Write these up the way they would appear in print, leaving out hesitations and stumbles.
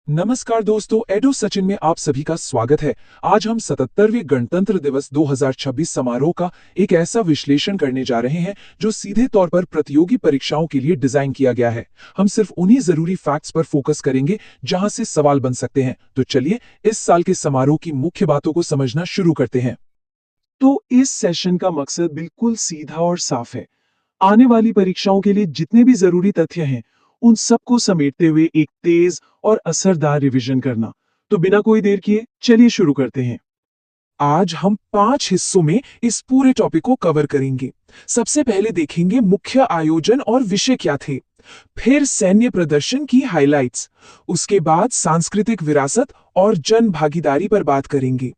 नमस्कार दोस्तों, एडो सचिन में आप सभी का स्वागत है। आज हम 77वें गणतंत्र दिवस 2026 समारोह का एक ऐसा विश्लेषण करने जा रहे हैं जो सीधे तौर पर प्रतियोगी परीक्षाओं के लिए डिजाइन किया गया है। हम सिर्फ उन्हीं जरूरी फैक्ट्स पर फोकस करेंगे जहां से सवाल बन सकते हैं। तो चलिए इस साल के समारोह की मुख्य बातों को समझना शुरू करते हैं। तो इस सेशन का मकसद बिल्कुल सीधा और साफ है। आने वाली परीक्षाओं के लिए जितने भी जरूरी तथ्य हैं उन सबको समेटते हुए एक तेज और असरदार रिवीजन करना। तो बिना कोई देर किए चलिए शुरू करते हैं। आज हम 5 हिस्सों में इस पूरे टॉपिक को कवर करेंगे। सबसे पहले देखेंगे मुख्य आयोजन और विषय क्या थे, फिर सैन्य प्रदर्शन की हाइलाइट्स, उसके बाद सांस्कृतिक विरासत और जन भागीदारी पर बात करेंगे,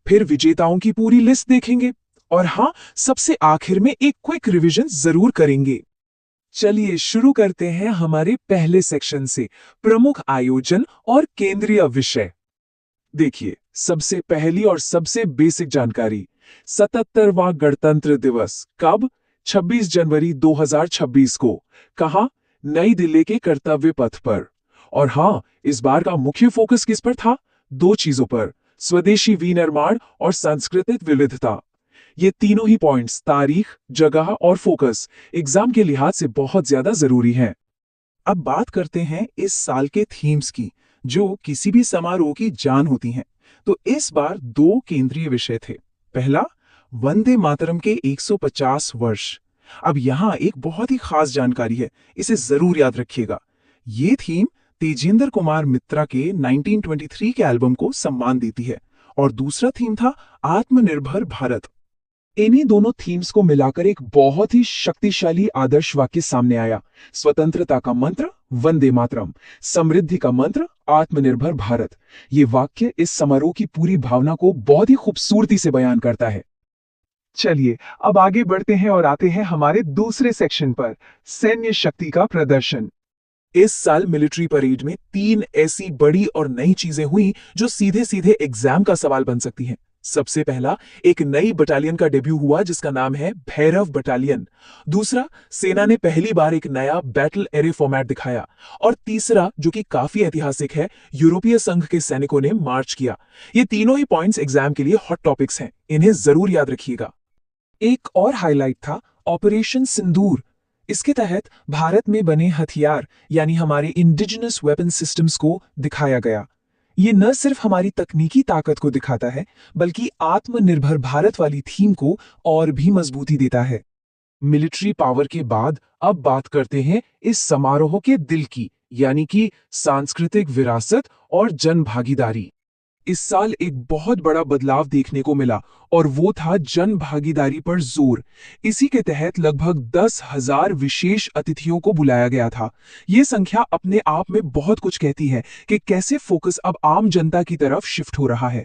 फिर विजेताओं की पूरी लिस्ट देखेंगे और हाँ, सबसे आखिर में एक क्विक रिवीजन जरूर करेंगे। चलिए शुरू करते हैं हमारे पहले सेक्शन से, प्रमुख आयोजन और केंद्रीय विषय। देखिए, सबसे पहली और सबसे बेसिक जानकारी, 77वां गणतंत्र दिवस कब? 26 जनवरी 2026 को। कहाँ? नई दिल्ली के कर्तव्य पथ पर। और हाँ, इस बार का मुख्य फोकस किस पर था? दो चीजों पर, स्वदेशी विनिर्माण और सांस्कृतिक विविधता। ये तीनों ही पॉइंट्स, तारीख, जगह और फोकस, एग्जाम के लिहाज से बहुत ज्यादा जरूरी हैं। अब बात करते हैं इस साल के थीम्स की, जो किसी भी समारोह की जान होती हैं। तो इस बार दो केंद्रीय विषय थे। पहला, वंदे मातरम के 150 वर्ष। अब यहां एक बहुत ही खास जानकारी है, इसे जरूर याद रखिएगा। ये थीम तेजेंद्र कुमार मित्रा के 1923 के एल्बम को सम्मान देती है। और दूसरा थीम था आत्मनिर्भर भारत। इन्हीं दोनों थीम्स को मिलाकर एक बहुत ही शक्तिशाली आदर्श वाक्य सामने आया। स्वतंत्रता का मंत्र वंदे मातरम, समृद्धि का मंत्र आत्मनिर्भर भारत। ये वाक्य इस समारोह की पूरी भावना को बहुत ही खूबसूरती से बयान करता है। चलिए अब आगे बढ़ते हैं और आते हैं हमारे दूसरे सेक्शन पर, सैन्य शक्ति का प्रदर्शन। इस साल मिलिट्री परेड में 3 ऐसी बड़ी और नई चीजें हुई जो सीधे सीधे एग्जाम का सवाल बन सकती हैं। सबसे पहला, एक नई बटालियन का डेब्यू हुआ जिसका नाम है भैरव बटालियन। दूसरा, सेना ने पहली बार एक नया बैटल एरे फॉर्मेट दिखाया। और तीसरा, जो कि काफी ऐतिहासिक है, यूरोपीय संघ के सैनिकों ने मार्च किया। ये तीनों ही पॉइंट्स एग्जाम के लिए हॉट टॉपिक्स हैं, इन्हें जरूर याद रखिएगा। एक और हाईलाइट था ऑपरेशन सिंदूर। इसके तहत भारत में बने हथियार यानी हमारे इंडिजिनस वेपन सिस्टम्स को दिखाया गया। ये न सिर्फ हमारी तकनीकी ताकत को दिखाता है, बल्कि आत्मनिर्भर भारत वाली थीम को और भी मजबूती देता है। मिलिट्री पावर के बाद अब बात करते हैं इस समारोह के दिल की, यानी कि सांस्कृतिक विरासत और जन भागीदारी। इस साल एक बहुत बड़ा बदलाव देखने को मिला और वो था जन भागीदारी पर जोर। इसी के तहत लगभग 10,000 विशेष अतिथियों को बुलाया गया था। ये संख्या अपने आप में बहुत कुछ कहती है कि कैसे फोकस अब आम जनता की तरफ शिफ्ट हो रहा है।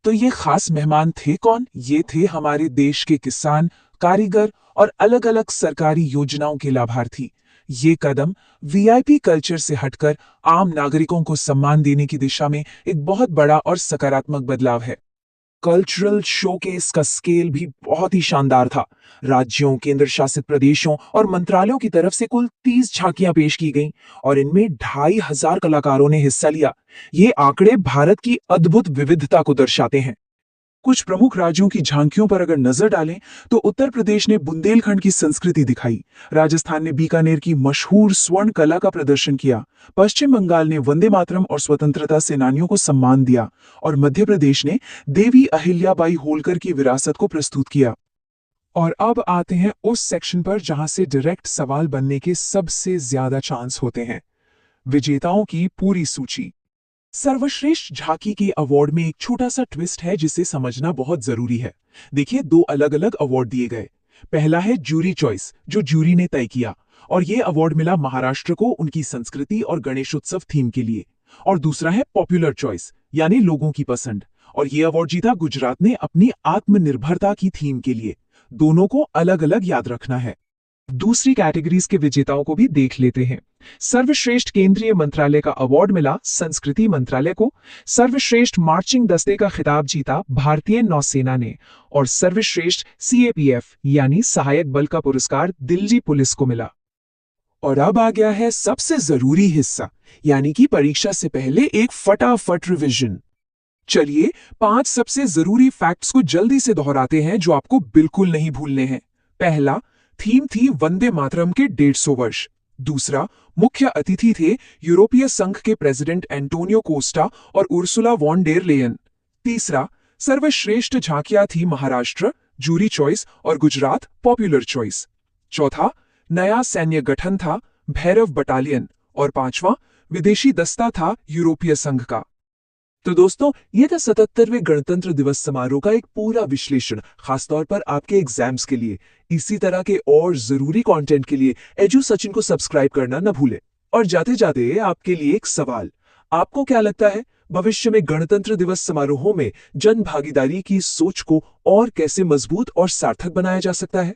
तो ये खास मेहमान थे कौन? ये थे हमारे देश के किसान, कारीगर और अलग अलग सरकारी योजनाओं के लाभार्थी। ये कदम वीआईपी कल्चर से हटकर आम नागरिकों को सम्मान देने की दिशा में एक बहुत बड़ा और सकारात्मक बदलाव है। कल्चरल शोकेस का स्केल भी बहुत ही शानदार था। राज्यों, केंद्र शासित प्रदेशों और मंत्रालयों की तरफ से कुल 30 झांकियां पेश की गईं और इनमें 2,500 कलाकारों ने हिस्सा लिया। ये आंकड़े भारत की अद्भुत विविधता को दर्शाते हैं। कुछ प्रमुख राज्यों की झांकियों पर अगर नजर डालें तो उत्तर प्रदेश ने बुंदेलखंड की संस्कृति दिखाई, राजस्थान ने बीकानेर की मशहूर स्वर्ण कला का प्रदर्शन किया, पश्चिम बंगाल ने वंदे मातरम और स्वतंत्रता सेनानियों को सम्मान दिया और मध्य प्रदेश ने देवी अहिल्याबाई होलकर की विरासत को प्रस्तुत किया। और अब आते हैं उस सेक्शन पर जहां से डायरेक्ट सवाल बनने के सबसे ज्यादा चांस होते हैं, विजेताओं की पूरी सूची। सर्वश्रेष्ठ झांकी के अवार्ड में एक छोटा सा ट्विस्ट है जिसे समझना बहुत जरूरी है। देखिए, 2 अलग अलग अवार्ड दिए गए। पहला है जूरी चॉइस, जो जूरी ने तय किया, और यह अवार्ड मिला महाराष्ट्र को उनकी संस्कृति और गणेशोत्सव थीम के लिए। और दूसरा है पॉपुलर चॉइस, यानी लोगों की पसंद, और यह अवार्ड जीता गुजरात ने अपनी आत्मनिर्भरता की थीम के लिए। दोनों को अलग अलग याद रखना है। दूसरी कैटेगरीज के विजेताओं को भी देख लेते हैं। सर्वश्रेष्ठ केंद्रीय मंत्रालय का अवार्ड मिला संस्कृति मंत्रालय को, सर्वश्रेष्ठ मार्चिंग दस्ते का खिताब जीता भारतीय नौसेना ने, और सर्वश्रेष्ठ सीएपीएफ यानी सहायक बल का पुरस्कार दिल्ली पुलिस को मिला। और अब आ गया है सबसे जरूरी हिस्सा, यानी कि परीक्षा से पहले एक फटाफट रिवीजन। चलिए 5 सबसे जरूरी फैक्ट्स को जल्दी से दोहराते हैं जो आपको बिल्कुल नहीं भूलने हैं। पहला, थीम थी वंदे मातरम के 150 वर्ष। दूसरा, मुख्य अतिथि थे यूरोपीय संघ के प्रेसिडेंट एंटोनियो कोस्टा और उर्सुला वॉन डेर लेयन। तीसरा, सर्वश्रेष्ठ झांकियां थी महाराष्ट्र जूरी चॉइस और गुजरात पॉपुलर चॉइस। चौथा, नया सैन्य गठन था भैरव बटालियन। और पांचवा, विदेशी दस्ता था यूरोपीय संघ का। तो दोस्तों, ये था 77वें गणतंत्र दिवस समारोह का एक पूरा विश्लेषण, खासतौर पर आपके एग्जाम्स के लिए। इसी तरह के और जरूरी कंटेंट के लिए एजू सचिन को सब्सक्राइब करना न भूलें। और जाते जाते आपके लिए एक सवाल, आपको क्या लगता है भविष्य में गणतंत्र दिवस समारोहों में जन भागीदारी की सोच को और कैसे मजबूत और सार्थक बनाया जा सकता है?